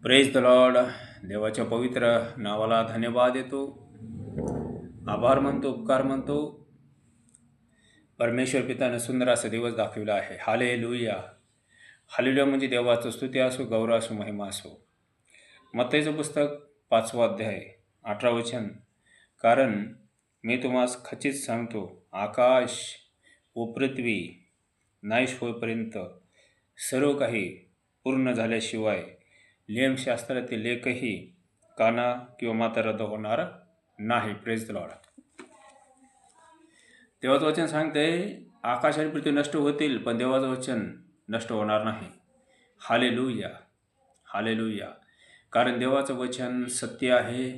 Praise the Lord. देवाच्या पवित्र नावाला धन्यवाद देतो, आभार मानतो, उपकार मानतो. परमेश्वर पिताने सुंदर असा दिवस दाखविला आहे. हालेलुया. हालेलुया म्हणजे देवाचं स्तुती असो, गौरव असो, महिमा असो. मत्तईचं पुस्तक 5वा अध्याय 18 वचन. कारण मी तुम्हास खचित सांगतो, आकाश व पृथ्वी नाश होईपर्यंत सर्व काही पूर्ण झाल्याशिवाय नियमशास्त्रातील एकही काना किंवा माता रद्द होणार नाही. Praise the Lord. देवाचं वचन सांगते आकाश आणि पृथ्वी नष्ट होतील, पण देवाचं वचन नष्ट होणार नाही. Hallelujah, hallelujah. कारण देवाचं वचन सत्य आहे,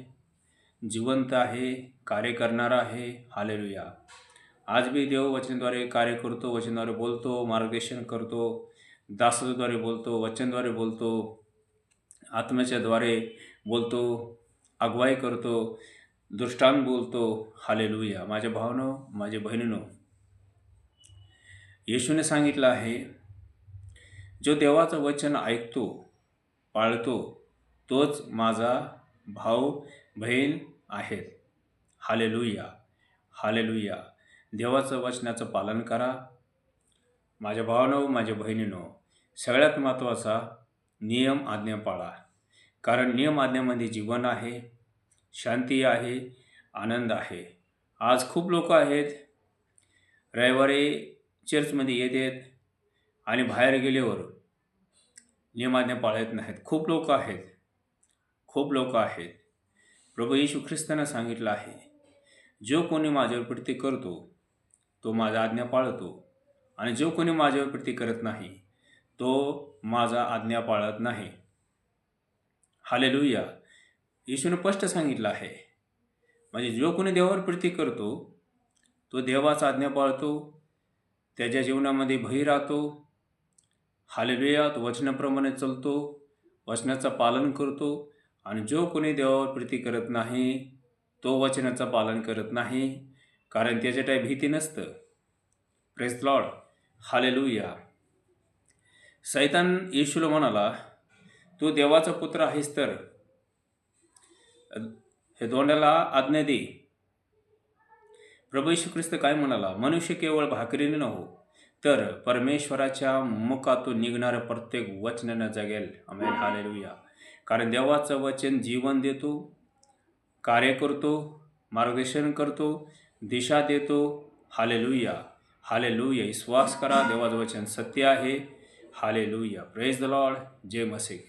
जिवंत आहे, कार्य करणारा आहे. हालेलुया. आज भी देव वचनाद्वारे कार्य करतो, वचनाद्वारे बोलतो, मार्गदर्शन करतो, दासाद्वारे बोलतो, वचनाद्वारे बोलतो, आत्म्याच्याद्वारे बोलतो, अगुवाई करतो, दृष्टांत बोलतो. हालेलुया. माझ्या भावानो, माझ्या बहिणीनो, येशूने सांगितलं आहे, जो देवाचं वचन ऐकतो, पाळतो, तोच माझा भाऊ बहीण आहेत. Hallelujah, hallelujah. देवाचं वचनाचं पालन करा. माझ्या भावानो, माझ्या बहिणीनो, सगळ्यात महत्त्वाचा नियम आज्ञा पाळा. कारण नियम आज्ञामध्ये जीवन आहे, शांती आहे, आनंद आहे. आज खूप लोक आहेत, रविवारी चर्चमध्ये येतात आणि बाहेर गेल्यावर नियम आज्ञा पाळत नाहीत. खूप लोक आहेत, खूप लोक आहेत. प्रभू येशू ख्रिस्तानं सांगितलं आहे, जो कोणी माझ्यावर प्रीती करतो तो माझा आज्ञा पाळतो, आणि जो कोणी माझ्यावर प्रीती करत नाही तो माझा आज्ञा पाळत नाही. हालेलुया. येशूने स्पष्ट सांगितलं आहे, म्हणजे जो कोणी देवावर प्रीती करतो तो देवाचा आज्ञा पाळतो, त्याच्या जीवनामध्ये भय राहतो. हालेलुया. तो वचनाप्रमाणे चालतो, वचनाचं पालन करतो. आणि जो कोणी देवावर प्रीती करत नाही तो वचनाचं पालन करत नाही, कारण त्याच्या काही भीती नसतं. Praise Lord. हालेलुया. सैतान येशूला म्हणाला, तू देवाचा पुत्र आहेस तर हे दोंडाला आज्ञा दे. प्रभू येशू ख्रिस्त काय म्हणाला, मनुष्य केवळ भाकरीने नव्हे तर परमेश्वराच्या मुखातून निघणाऱ्या प्रत्येक वचनानं जगेल. आमेन. हालेलुया. कारण देवाचं वचन जीवन देतो, कार्य करतो, मार्गदर्शन करतो, दिशा देतो. Hallelujah, hallelujah. विश्वास करा, देवाचं वचन सत्य आहे. हालेलुया. Praise the lord. जय मसीह.